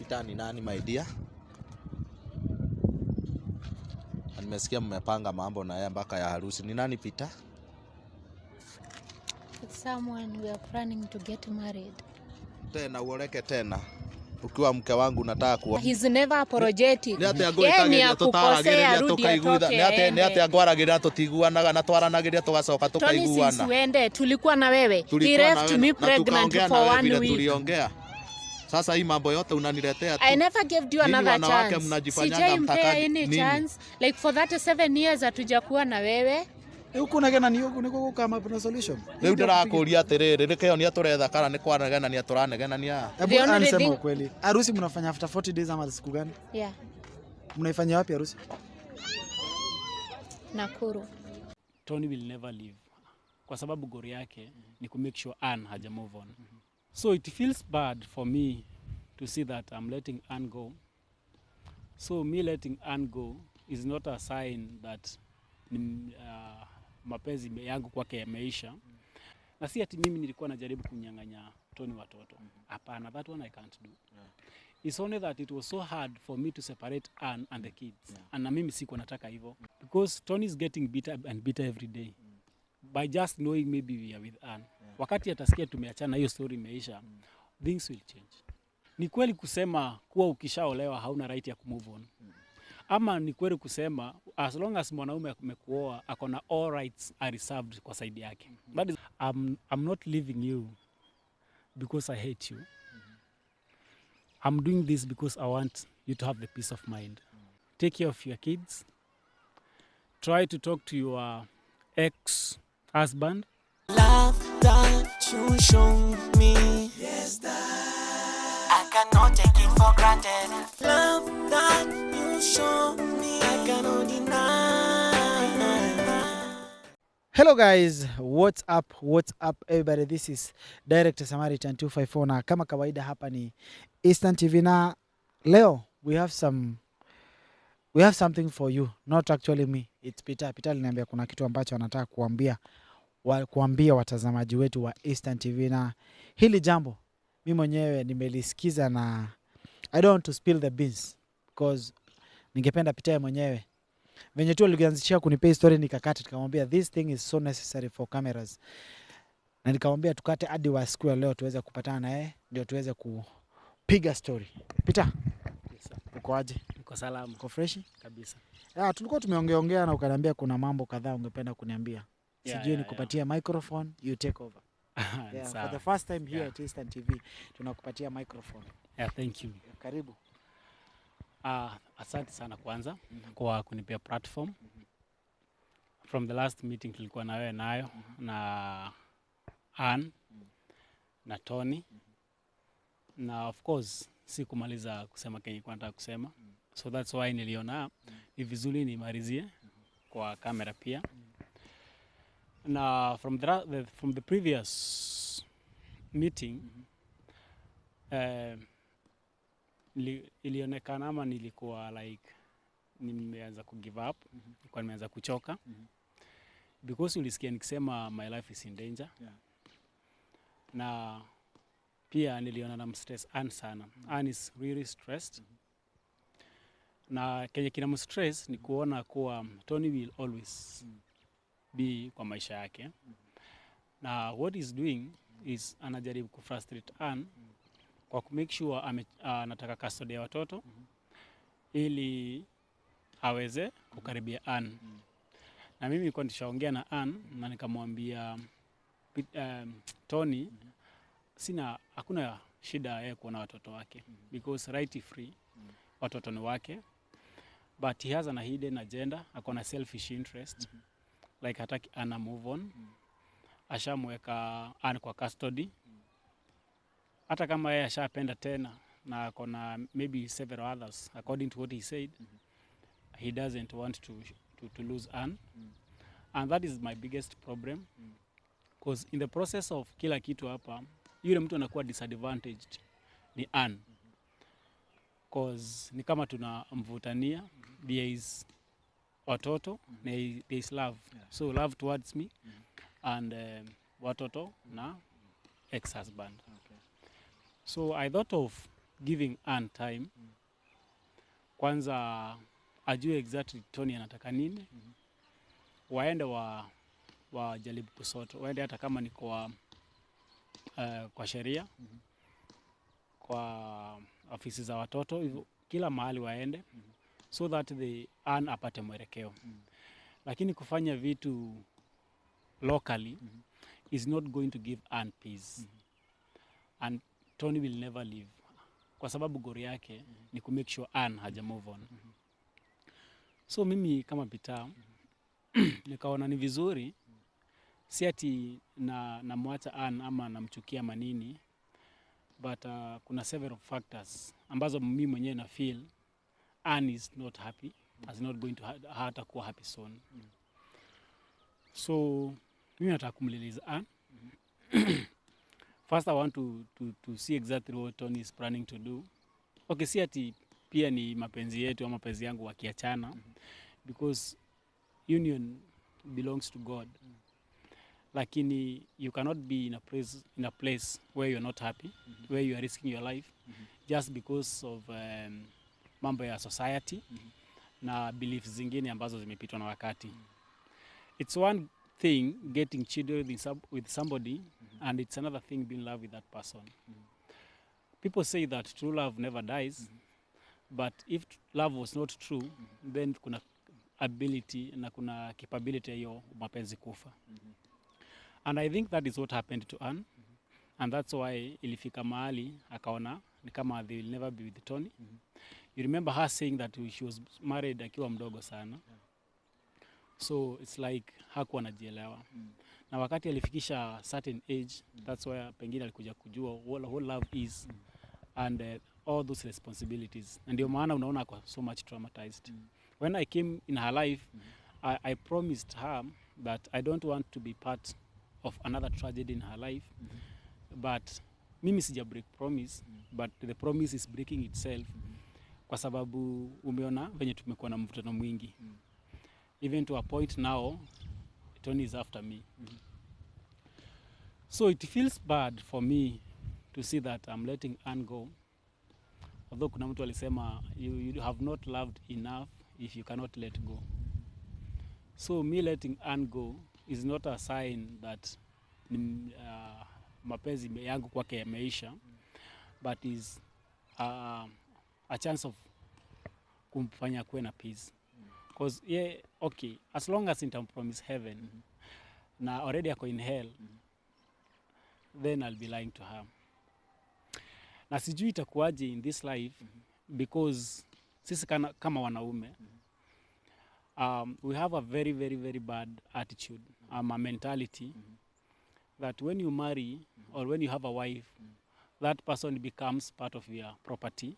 Peter ni nani my dear? Nimesikia mmepanga mambo na yeye mpaka ya harusi. Ni nani Peter? It's someone we are planning to get married. Tena uoleke tena. Ukiwa mke wangu nataka kuwa. He's never apologetic. Ni ate agwetageria tutarageria tukaiguana. Ni ate agwarageria tutiguanaga na twaranageria tugacoka tukaiguana. Tony, uende tulikuwa na wewe. He left me pregnant for 1 week. Tuliongea. Sasa hii mambo yote unaniletea tu. I never gave you another chance. Sijampea any chance. Like for that 7 years hatujakuwa na wewe. Huko nagena ni huko niko kama na solution. Leo ndirakuria atiriri rekeo ni aturetha kana ni kwanagena ni aturanegena ni ya. Hebu ansema kweli. Harusi mnafanya after 40 days ama siku gani? Yeah. Mnaifanya wapi harusi? Nakuru. Tony will never leave. Kwa sababu gori yake ni ku make sure Ann haja move on. So it feels bad for me to see that I'm letting Ann go. So me letting Ann go is not a sign that mapenzi yangu kwake yameisha. Na si ati mimi nilikuwa najaribu kunyang'anya Tony watoto. Hapana, that one I can't do. It's only that it was so hard for me to separate Ann and the kids. And na mimi sikuwa nataka hivyo. Because Tony is getting bitter and bitter every day. By just knowing maybe we are with Ann. Wakati atasikia tumeachana hiyo story imeisha, things will change. Ni kweli kusema kuwa ukishaolewa hauna right ya kumove on. Ama ni kweli kusema as long as mwanaume amekuoa akona all rights are reserved kwa side yake. That is, I'm not leaving you because I hate you. I'm doing this because I want you to have the peace of mind. Take care of your kids. Try to talk to your ex-husband. Love that you show me, yes, that I cannot take it for granted. Love that you show me, I cannot deny. Hello guys, what's up everybody? This is Director Samaritan 254 na kama kawaida hapa ni Eastern TV na leo we have something for you, not actually me, it's Peter. Peter aliniambia kuna kitu ambacho anataka kuambia watazamaji wetu wa Eastern TV na hili jambo mimi mwenyewe nimelisikiza na I don't want to spill the beans because ningependa Peter mwenyewe venye tu alianzishia kunipea story nikakata, nikamwambia this thing is so necessary for cameras, na nikamwambia tukate hadi wa siku ya leo tuweze kupatana naye ndio tuweze kupiga story. Peter, uko aje? Uko salama? Uko fresh Kabisa. Tulikuwa tumeongea na ukaniambia kuna mambo kadhaa ungependa kuniambia. Sijui nikupatia microphone, you take over. For the first time here at Eastern TV tunakupatia microphone. Thank you. Karibu. Asante sana kwanza kwa kunipea platform. From the last meeting tulikuwa na wewe nayo na Ann na Tony. Na of course sikumaliza kusema kenye kwa nataka kusema. So that's why niliona ni vizuri nimalizie kwa kamera pia. Na from the previous meeting ilionekana ama nilikuwa like nimeanza ku give up, nilikuwa nimeanza kuchoka because ulisikia nikisema my life is in danger. Na pia niliona na stress Ann sana. Ann is really stressed. Na kenye kina stress ni kuona kuwa Tony will always be kwa maisha yake. Na what he's doing is anajaribu kufrustrate Ann kwa make sure anataka custody ya watoto ili aweze kukaribia Ann. Na mimi nilikuwa nishaongea na Ann na nikamwambia Tony hakuna shida yeye kuona watoto wake because right free, watoto ni wake, but he has a hidden agenda, akona selfish interest. Like hataki Ann move on. Ashamweka Ann kwa custody. Hata kama yeye ashapenda tena na akona maybe several others according to what he said, he doesn't want to lose Ann. And that is my biggest problem because in the process of kila kitu hapa yule mtu anakuwa disadvantaged ni Ann. Because ni kama tunamvutania, there is watoto, there is love. So love towards me and watoto na ex-husband. So I thought of giving Ann time. Kwanza ajue exactly Tony anataka nini. Waende wajaribu kusoto. Waende hata kama ni kwa sheria, kwa ofisi za watoto, hivyo kila mahali waende, so that Ann apate mwelekeo. Lakini kufanya vitu locally is not going to give Ann peace. And Tony will never leave. Kwa sababu gori yake ni ku make sure Ann haja move on. So mimi kama Peter nikaona ni vizuri, si ati namwacha Ann ama namchukia manini, but kuna several factors ambazo mimi mwenyewe na feel Ann is not happy, is not going to hatakuwa happy soon. So mimi nataka kumliliza Ann. First I want to see exactly what Tony is planning to do. Okay, si ati pia ni mapenzi yetu ama mapenzi yangu wakiachana, because union belongs to God. Lakini you cannot be in a place where you're not happy, where you are risking your life, just because of mambo ya society na beliefs zingine ambazo zimepitwa na wakati. It's one thing getting children with somebody, and it's another thing being in love with that person. People say that true love never dies, but if love was not true, then kuna ability na kuna capability hiyo mapenzi kufa. And I think that is what happened to Ann, and that's why ilifika mahali akaona ni kama they will never be with Tony. You remember her saying that she was married akiwa mdogo sana. So it's like hakuwa anajielewa. Na wakati alifikisha certain age, that's why pengine alikuja kujua what love is, and all those responsibilities. And ndio maana unaona kwa so much traumatized. When I came in her life, I promised her that I don't want to be part of another tragedy in her life. But mimi sija break promise, but the promise is breaking itself. Kwa sababu umeona venye tumekuwa na mvutano mwingi. Even to a point now, Tony is after me. So it feels bad for me to see that I'm letting Ann go. Although kuna mtu alisema, you have not loved enough if you cannot let go. So me letting Ann go is not a sign that mapenzi yangu kwake yameisha, but is a chance of kumfanya kuwe na peace. Because yeah, okay, as long as I promise heaven, na already ako in hell, then I'll be lying to her. Na sijui itakuwaje in this life, because sisi kama wanaume, we have a very, very, very bad attitude, a mentality, that when you marry or when you have a wife, that person becomes part of your property,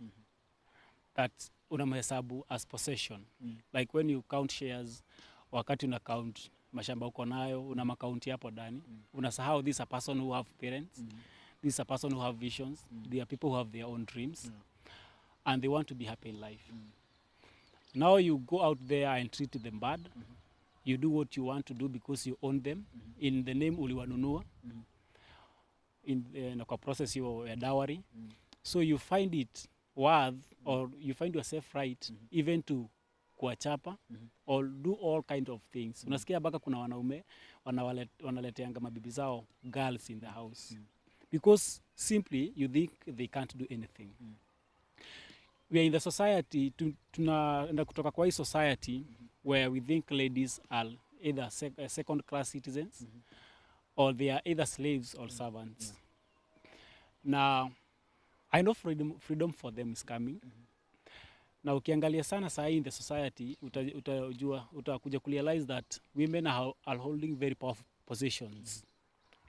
that unamhesabu as possession. Like when you count shares, wakati una count mashamba uko nayo, una makaunti hapo ndani, unasahau this is a person who have parents, this is a person who have visions, they are people who have their own dreams, and they want to be happy in life. Now you go out there and treat them bad. You do what you want to do because you own them, in the name uliwanunua, in kwa process ya dowry. So you find it worth, or you find yourself right, even to kuachapa, or do all kind of things. Unasikia baka kuna wanaume wanaleteanga mabibi zao girls in the house, because simply you think they can't do anything. We are in the society, tunaenda kutoka kwa hii society where we think ladies are either second class citizens, or they are either slaves or servants. Now I know freedom for them is coming. Na ukiangalia sana saa hii in the society, utakuja kurealize that women are holding very powerful positions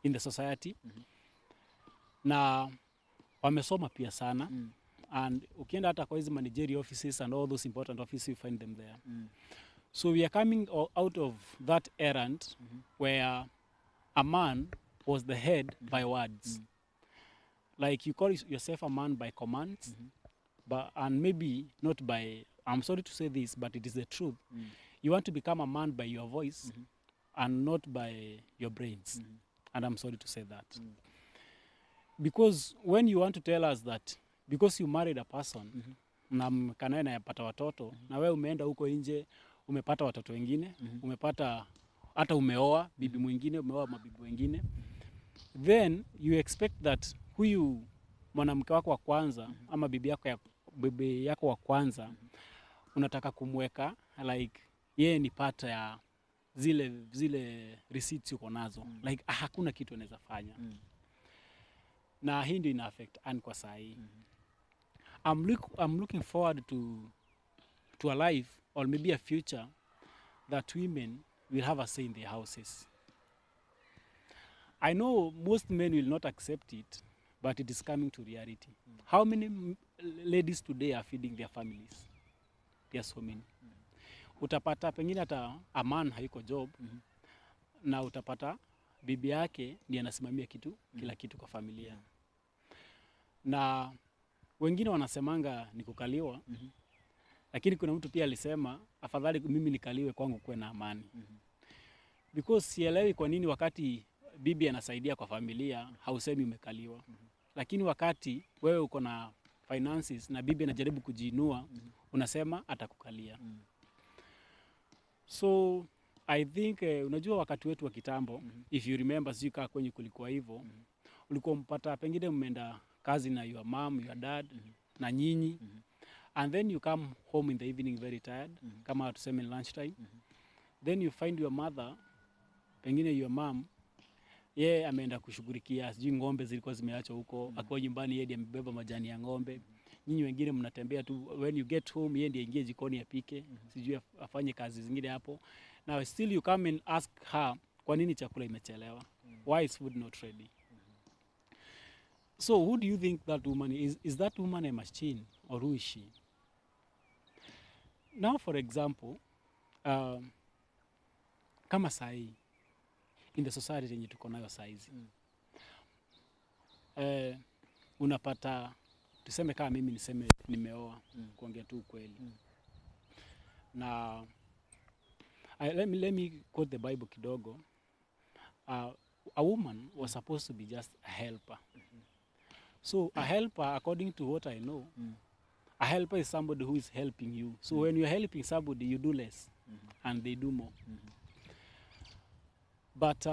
in the society. Na wamesoma pia sana. And ukienda hata kwa hizi managerial offices and all those important offices, you find them there. So we are coming out of that errand where a man was the head by words. Like you call yourself a man by commands, but and maybe not by, I'm sorry to say this, but it is the truth. You want to become a man by your voice and not by your brains. And I'm sorry to say that. Because when you want to tell us that because you married a person na mkanae na yapata watoto na wewe umeenda huko nje umepata watoto wengine, umepata hata umeoa bibi mwingine, umeoa mabibi wengine, then you expect that huyu mwanamke wako wa kwanza ama bibi yako wa kwanza unataka kumweka like yeye ni part ya zile receipts uko nazo, like hakuna kitu anaweza fanya. Na hii ndio ina affect Ann kwa saa hii. I'm looking forward to a life or maybe a future that women will have a say in their houses. I know most men will not accept it, but it is coming to reality. How many ladies today are feeding their families? There are so many. Utapata pengine hata a man haiko job, na utapata bibi yake ndiye anasimamia kila kitu kwa familia. Na wengine wanasemanga ni kukaliwa, lakini kuna mtu pia alisema afadhali mimi nikaliwe kwangu kuwe na amani. Because sielewi kwa nini wakati bibi anasaidia kwa familia hausemi umekaliwa. Lakini wakati wewe uko na finances na bibi anajaribu kujiinua, unasema atakukalia. So I think unajua wakati wetu wa kitambo, if you remember, sio kama kwenye kulikuwa hivyo, ulikuwa mpata pengine mmeenda kazi na your mom, your dad, na nyinyi, and then you come home in the evening very tired, kama tuseme lunch time, then you find your mother, pengine your mom, yeye ameenda kushughulikia sijui ng'ombe zilikuwa zimeachwa huko, akiwa nyumbani yeye ndiye amebeba majani ya ng'ombe. Nyinyi wengine mnatembea tu, when you get home yeye ndiye aingie jikoni apike, sijui afanye kazi zingine hapo. Now still you come and ask her, kwa nini chakula imechelewa? Why is food not ready? So who do you think that woman is? Is that woman a machine or who is she? Now for example, kama sahi in the society yenye tuko nayo saizi, unapata tuseme kama mimi niseme nimeoa, kuongea tu ukweli. Na let me quote the Bible kidogo. A woman was supposed to be just a helper. So a helper, according to what I know, a helper is somebody who is helping you. So when you're helping somebody, you do less and they do more. But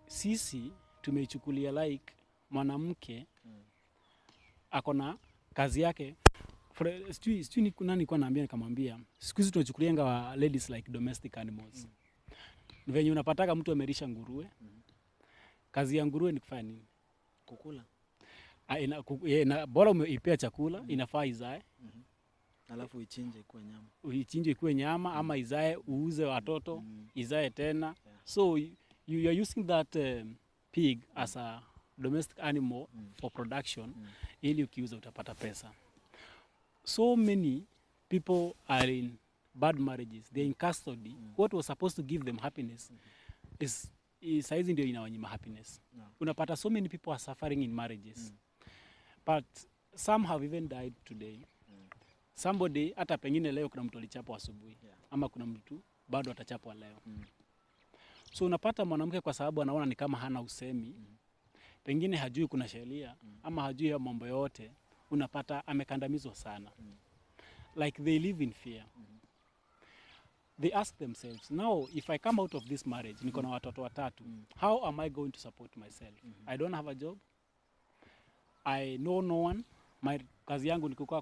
sisi tumeichukulia like mwanamke akona kazi yake. Sijui nani kwa naambia nikamwambia, siku hizi tunachukulianga ladies like domestic animals. Venye unapataka mtu amerisha nguruwe, kazi ya nguruwe ni kufanya nini? Kukula. Bora umeipea chakula, inafaa izae. Alafu ichinje ikuwe nyama. Uichinje ikuwe nyama, ama izae uuze watoto, izae tena. So you are using that pig as a domestic animal for production, ili ukiuza utapata pesa. So many people are in bad marriages. They're in custody. What was supposed to give them happiness is saizi ndio inawanyima happiness. Unapata so many people are suffering in marriages. But some have even died today. Somebody, hata pengine leo kuna mtu alichapwa asubuhi, ama kuna mtu bado atachapwa leo. So unapata mwanamke kwa sababu anaona ni kama hana usemi, pengine hajui kuna sheria, ama hajui ya mambo yote, unapata amekandamizwa sana. Like they live in fear. They ask themselves, now if I come out of this marriage, niko na watoto watatu, how am I going to support myself? I don't have a job. I know no one. Kazi yangu ni kukaa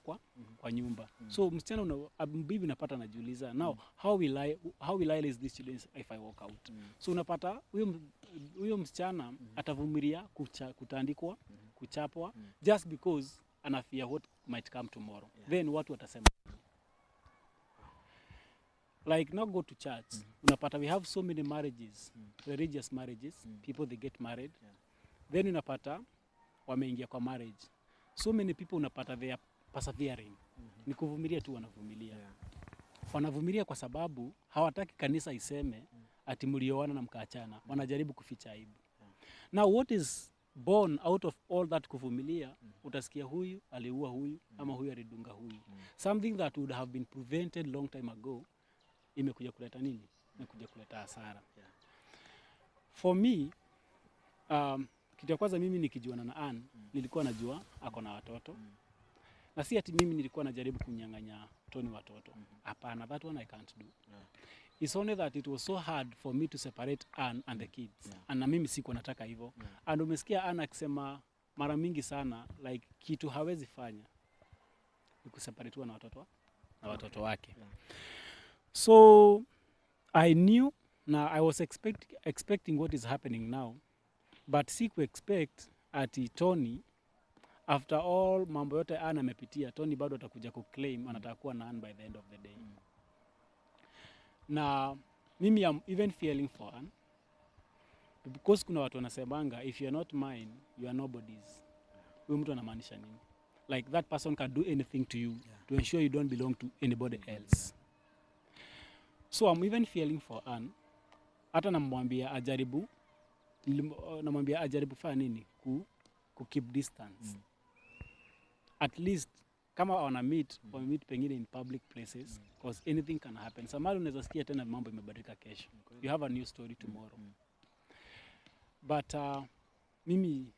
kwa nyumba. So msichana bibi napata najiuliza, now how will I raise these children if I walk out? So unapata huyo msichana atavumilia kutandikwa, kuchapwa, just because ana fear what might come tomorrow. Then watu watasema. Like not go to church. Unapata we have so many marriages, religious marriages, people they get married. Then unapata wameingia kwa marriage. So many people unapata they are persevering. Ni kuvumilia tu wanavumilia. Wanavumilia kwa sababu hawataki kanisa iseme ati mlioana na mkaachana. Wanajaribu kuficha aibu. Now what is born out of all that kuvumilia, utasikia huyu aliua huyu ama huyu alidunga huyu. Something that would have been prevented long time ago, imekuja kuleta nini? Imekuja kuleta hasara. For me, kitu ya kwanza mimi nikijuana na Ann, nilikuwa najua ako na watoto. Na si ati mimi nilikuwa najaribu kunyang'anya Tony watoto. Hapana, that one I can't do. It's only that it was so hard for me to separate Ann and the kids. And na mimi sikuwa nataka hivyo. And umesikia Ann akisema mara mingi sana like kitu hawezi fanya ni kuseparate na watoto wake. So I knew, now I was expecting what is happening now, but siku expect ati Tony after all mambo yote Ann amepitia, Tony bado atakuja kuclaim anataka kuwa na Ann by the end of the day. Na mimi am even feeling for Ann because kuna watu wanasemanga if you are not mine you are nobody's. Huyo mtu anamaanisha nini? Like that person can do anything to you to ensure you don't belong to anybody else. So I'm even feeling for Ann. Hata namwambia ajaribu fanya nini ku keep distance. At least kama wana meet pengine in public places because anything can happen. Samahani unaweza sikia tena mambo imebadilika kesho. You have a new story tomorrow. But mimi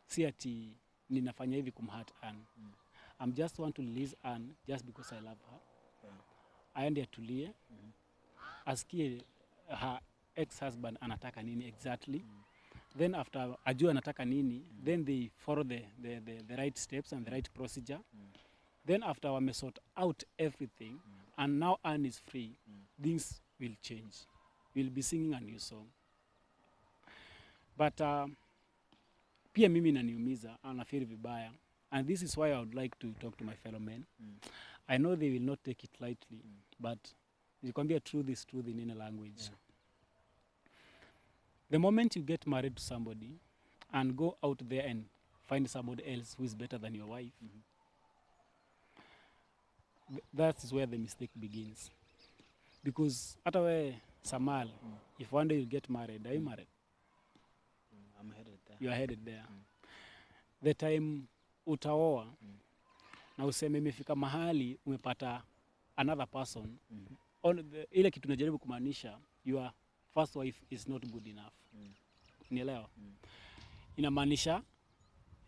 si ati ninafanya hivi kumhurt Ann. I'm just want to release Ann just because I love her. Aende atulie. Asikie her ex-husband anataka nini exactly. Then after ajua anataka nini, then they follow the right steps and the right procedure. Then after wame sort out everything and now Ann is free, things will change. We'll be singing a new song. But pia mimi inaniumiza, anafeel vibaya. And this is why I would like to talk to my fellow men. I know they will not take it lightly, but nikwambia truth is truth in any language. The moment you get married to somebody and go out there and find somebody else who is better than your wife, that is where the mistake begins. Because hata we Samal, if one day you get married, are you married? I'm headed there. You are headed there. The time utaoa na useme imefika mahali umepata another person, ile kitu najaribu kumaanisha your first wife is not good enough. Nielewa? Inamaanisha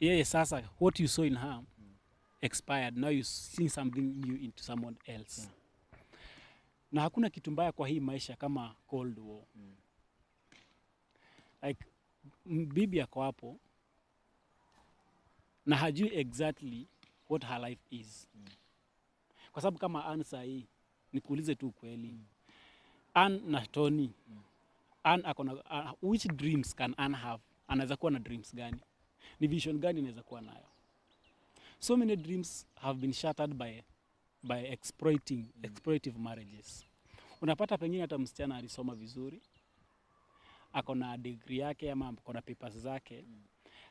yeye sasa what you saw in her expired, now you see something new into someone else. Na hakuna kitu mbaya kwa hii maisha kama Cold War. Like bibi yako hapo na hajui exactly what her life is. Kwa sababu kama Ann sahi nikuulize tu kweli. Ann na Tony. Ann akona which dreams can Ann have? Anaweza kuwa na dreams gani? Ni vision gani anaweza kuwa nayo? So many dreams have been shattered by exploitive marriages. Unapata pengine hata msichana alisoma vizuri, akona degree yake ama akona papers zake,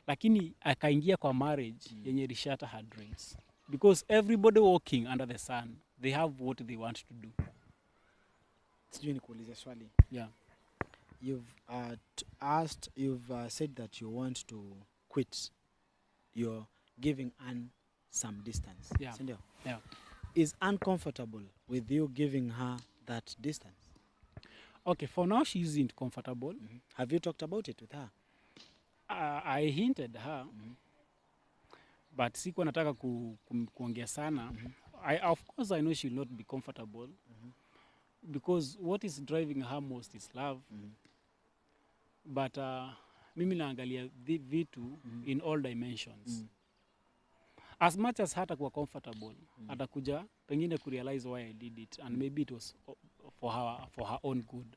lakini akaingia kwa marriage yenye ilishata her dreams. Because everybody walking under the sun, they have what they want to do. Sijui nikuulize swali. Yeah. You've said that you want to quit. You're giving Ann some distance. Yeah. Sindio? Yeah. Is Ann comfortable with you giving her that distance? Okay, for now she isn't comfortable. Have you talked about it with her? I hinted her, but sikuwa nataka kuongea sana. Of course I know she will not be comfortable because what is driving her most is love. But mimi naangalia vitu in all dimensions. As much as hata kuwa comfortable, atakuja pengine kurealize why I did it and maybe it was for her own good.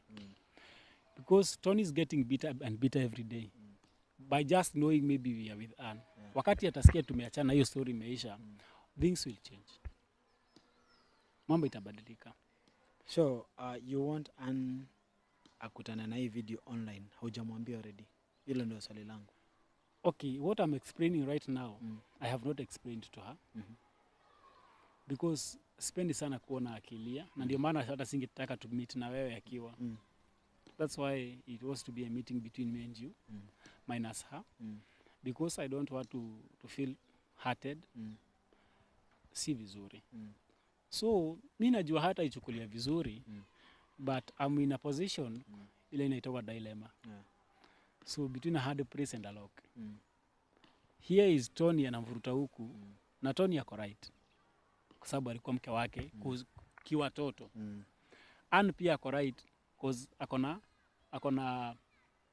Because Tony is getting bitter and bitter every day. By just knowing maybe we are with Ann. Wakati atasikia tumeachana hiyo story imeisha, things will change. Mambo itabadilika. So, you want Ann akutana na hii video online, hujamwambia already? Hilo ndio swali langu. Okay, what I'm explaining right now, I have not explained to her. Because spendi sana kuona akilia, na ndio maana hata singetaka to meet na wewe akiwa. That's why it was to be a meeting between me and you, minus her. Because I don't want to feel hurted. Si vizuri. So, mi najua hata ichukulia vizuri, but I'm in a position ile inaitwa dilemma. So between a hard place and a lock. Here is Tony anamvuruta huku, na Tony ako right kwa sababu alikuwa mke wake kiwatoto. Ann pia ako right cause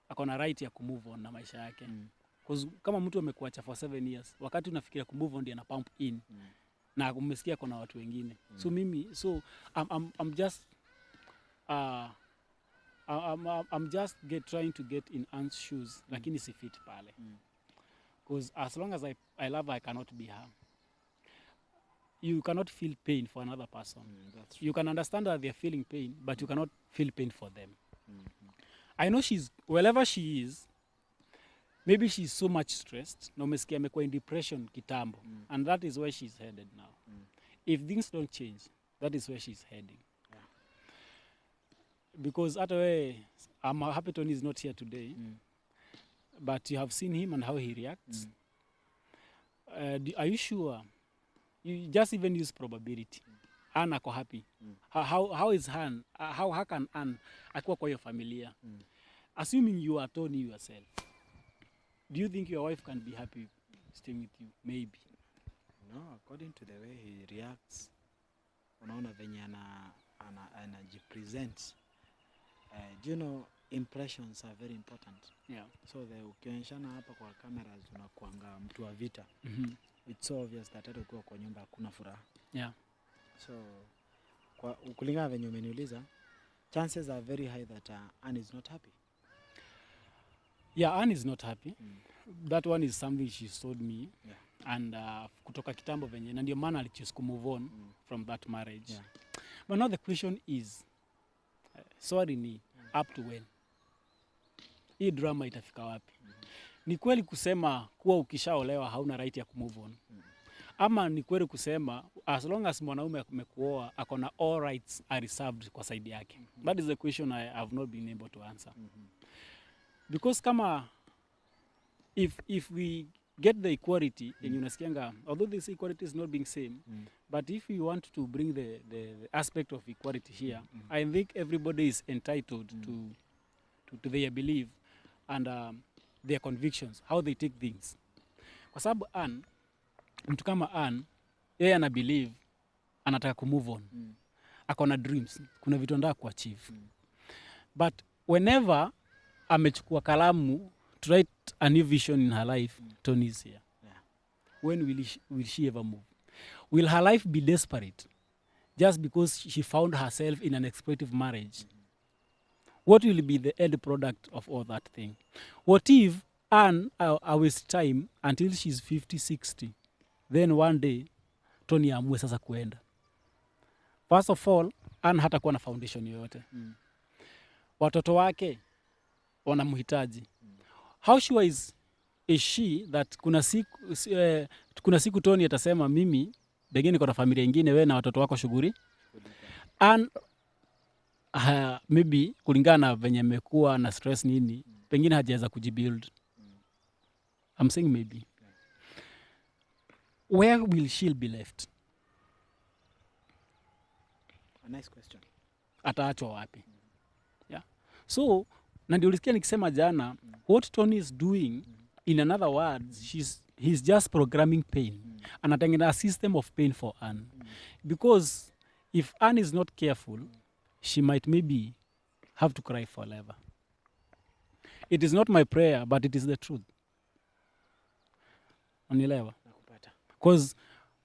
akona right ya kumove on na maisha yake. Cause kama mtu amekuacha for 7 years, wakati unafikiria kumove on ndiye ana pump in na umesikia kuna watu wengine. So mimi I'm just I'm just trying to get in Ann's shoes, lakini si fit pale. Because as long as I love her, I cannot be her. You cannot feel pain for another person. You can understand that they're feeling pain, but you cannot feel pain for them. I know wherever she is, maybe she's so much stressed. Na umesikia amekuwa in depression kitambo. And that is where she's headed now. If things don't change, that is where she's heading. Because at way, I'm happy Tony is not here today, but you have seen him and how he reacts. Are you sure? You just even use probability. Ann ako happy. How is Ann? How can Ann akuwa kwa your familia? Assuming you are Tony yourself, do you think your wife can be happy staying with you? Maybe. No, according to the way he reacts, unaona venye anajipresent. Do you know impressions are very important? Yeah. So ukionyeshana hapa kwa cameras unakuanga mtu wa vita. It's so obvious that hata ukiwa kwa nyumba hakuna furaha. Yeah. So kulingana venye umeniuliza, chances are very high that Ann is not happy. Yeah, Ann is not happy. That one is something she told me. Yeah. And kutoka kitambo venye na ndio maana alichoose to move on from that marriage. Yeah. But now the question is, sorry ni up to when? Hii drama itafika wapi? Ni kweli kusema kuwa ukishaolewa hauna right ya kumove on? Ama ni kweli kusema as long as mwanaume amekuoa akona all rights are reserved kwa side yake? That is the question I have not been able to answer. Because kama if we get the equality, and unasikianga, although this equality is not being same, but if we want to bring the aspect of equality here, I think everybody is entitled to their belief and their convictions, how they take things. Kwa sababu mtu kama Ann, yeye ana believe, anataka kumove on. Akona dreams, kuna vitu anataka kuachieve. But whenever amechukua kalamu to write a new vision in her life, Tony is here. Yeah. When will she ever move? Will her life be desperate just because she found herself in an exploitative marriage? What will be the end product of all that thing? What if Ann waste time until she's 50, 60? Then one day, Tony amue sasa kuenda. First of all, Ann hatakuwa na foundation yoyote. Watoto wake wanamhitaji. How sure is she that kuna siku Tony atasema mimi pengine niko na familia nyingine, wewe na watoto wako shughuli? And maybe kulingana na venye amekuwa na stress nini, pengine hajaweza kujibuild. I'm saying maybe. Where will she be left? A nice question. Ataachwa wapi? Yeah. So, na ndio ulisikia nikisema jana, what Tony is doing, in another words, he's just programming pain. Anatengeneza a system of pain for Ann. Because if Ann is not careful, she might maybe have to cry forever. It is not my prayer, but it is the truth. Unielewa? Because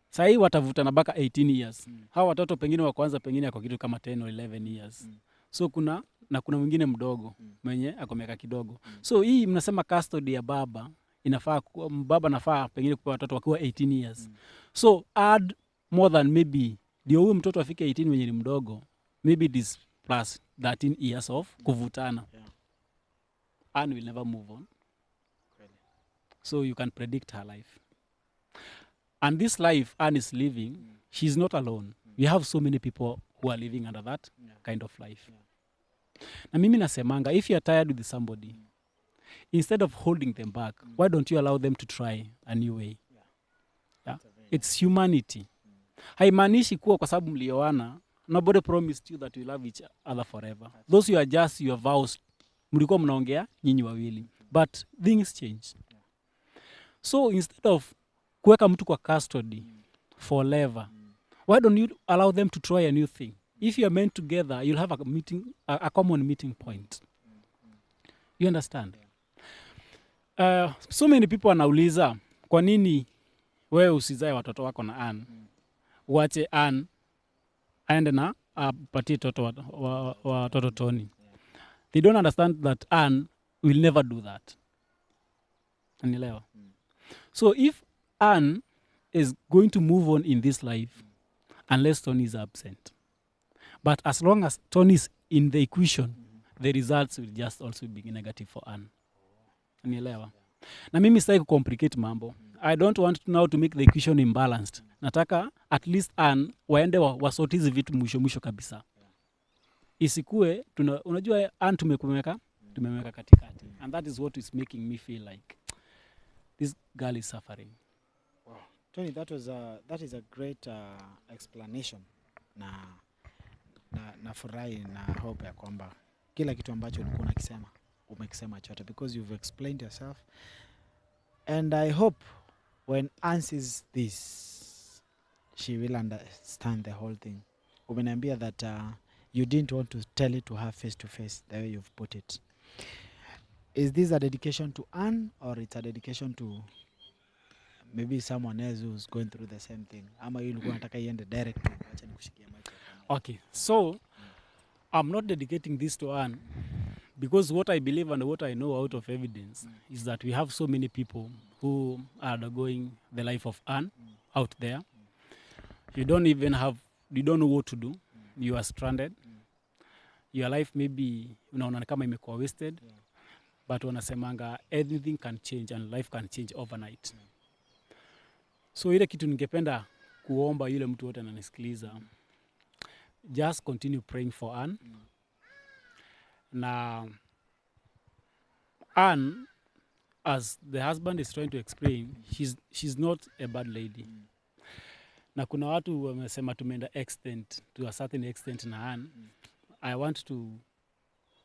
sahi watavutana baka 18 years. Hawa watoto pengine wa kwanza pengine ako kitu kama 10 or 11 years. So kuna mwingine mdogo mwenye ako miaka kidogo. So hii mnasema custody ya baba inafaa baba nafaa pengine kwa watoto wakiwa 18 years. So add more than maybe ndio huyo mtoto afike 18 mwenye ni mdogo, maybe this plus 13 years of kuvutana. Ann will never move on. So you can predict her life. And this life Ann is living, she's not alone. We have so many people who are living under that kind of life. Na mimi nasemanga, if you are tired with somebody, instead of holding them back, why don't you allow them to try a new way? Yeah? It's humanity. Haimaanishi kuwa kwa sababu mlioana, nobody promised you that you love each other forever. Those you are just your vows, mlikuwa mnaongea nyinyi wawili. But things change. So instead of kuweka mtu kwa custody forever. Why don't you allow them to try a new thing? If you are meant together, you'll have a common meeting point. You understand? So many people wanauliza kwa nini wewe usizae watoto wako na Ann, uache Ann aende na apatie watoto Tony. They don't understand that Ann will never do that. Unielewa? So if Ann is going to move on in this life unless Tony is absent, but as long as Tony is in the equation, the results will just also be negative for Ann. Unielewa? Na mimi sitaki kucomplicate mambo. I don't want now to make the equation imbalanced. Nataka at least Ann waende wasort hizi vitu mwisho kabisa. Isikue unajua Ann tumemweka katikati. And that is what is making me feel like this girl is suffering. Wow. Tony, that is a great explanation. Na furahi na hope ya kwamba kila kitu ambacho ulikuwa unakisema umekisema chote, because you've explained yourself, and I hope when Ann sees this she will understand the whole thing. Umeniambia that you didn't want to tell it to her face to face the way you've put it. Is this a dedication to Ann, or it's a dedication to maybe someone else who's going through the same thing? Ama you ulikuwa unataka iende direct to acha nikushikia mic? Okay, so I'm not dedicating this to Ann, because what I believe and what I know out of evidence is that we have so many people who are undergoing the life of Ann out there. You don't know what to do. You are stranded. Your life maybe unaona kama imekuwa wasted, but wanasemanga anything can change and life can change overnight. So ile kitu ningependa kuomba yule mtu wote ananisikiliza, just continue praying for Ann. Na Ann, as the husband is trying to explain, she's not a bad lady. Na kuna watu wamesema tumeenda extent to a certain extent na Ann. I want to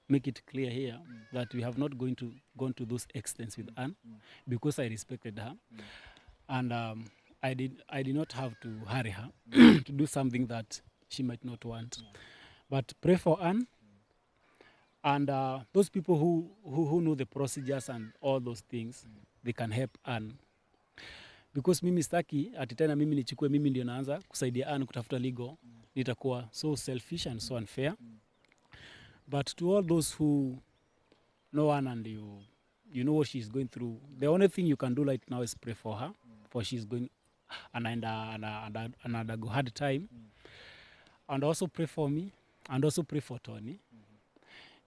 make it clear here that we have not gone to those extents with Ann, because I respected her, and I did not have to hurry her to do something that she might not want. But pray for Ann, and those people who know the procedures and all those things, they can help Ann. Because mimi staki ati tena mimi nichukue mimi ndio naanza kusaidia Ann kutafuta legal, nitakuwa so selfish and so unfair. But to all those who know Ann and you know what she's going through, the only thing you can do right now is pray for her, for she's going another hard time. And also pray for me, and also pray for Tony,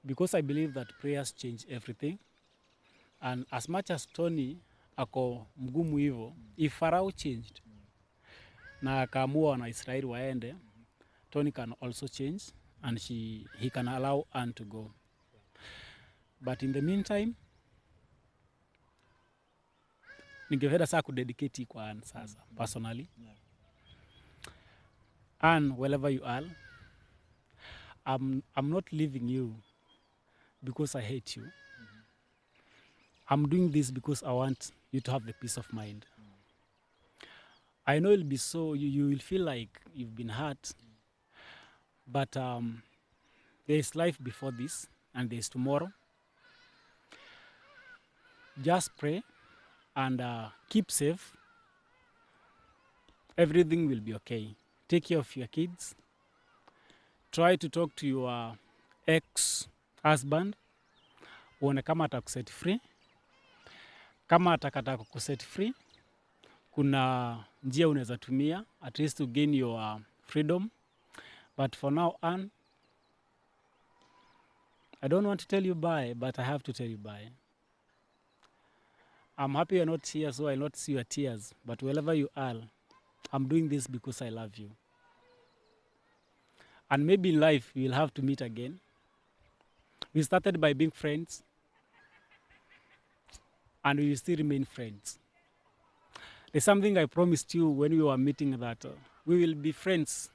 because I believe that prayers change everything. And as much as Tony ako mgumu hivyo, if Pharaoh changed na akaamua na Israeli waende, Tony can also change, and he can allow Ann to go. But in the meantime, ningependa saa kudedicate kwa Ann sasa personally. Ann, wherever you are, I'm not leaving you because I hate you. I'm doing this because I want you to have the peace of mind. I know it'll be so, you will feel like you've been hurt, but there's life before this, and there's tomorrow. Just pray and keep safe. Everything will be okay. Take care of your kids. Try to talk to your ex-husband. Uone kama atakuset free. Kama atakataa kukuset free, kuna njia unaweza tumia at least to gain your freedom. But for now, Ann, I don't want to tell you bye, but I have to tell you bye. I'm happy you're not here, so I'll not see your tears. But wherever you are, I'm doing this because I love you. And maybe in life, we'll have to meet again. We started by being friends, and we will still remain friends. There's something I promised you when we were meeting, that we will be friends.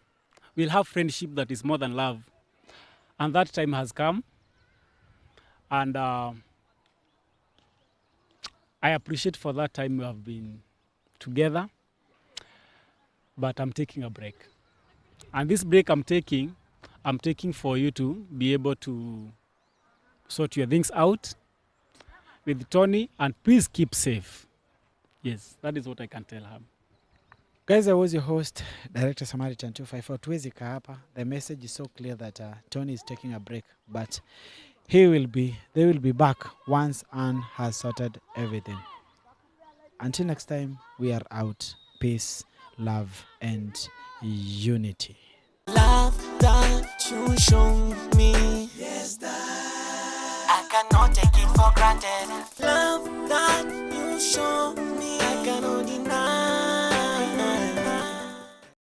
We'll have friendship that is more than love. And that time has come. And I appreciate for that time we have been together, but I'm taking a break. And this break I'm taking for you to be able to sort your things out with Tony, and please keep safe. Yes, that is what I can tell her. Guys, I was your host, Director Samaritan 254. Tuwezi kaa hapa. The message is so clear that Tony is taking a break, but they will be back once Ann has sorted everything. Until next time, we are out. Peace, love, and unity. Love that you show me, yes, that I cannot take it for granted. Love that you show me.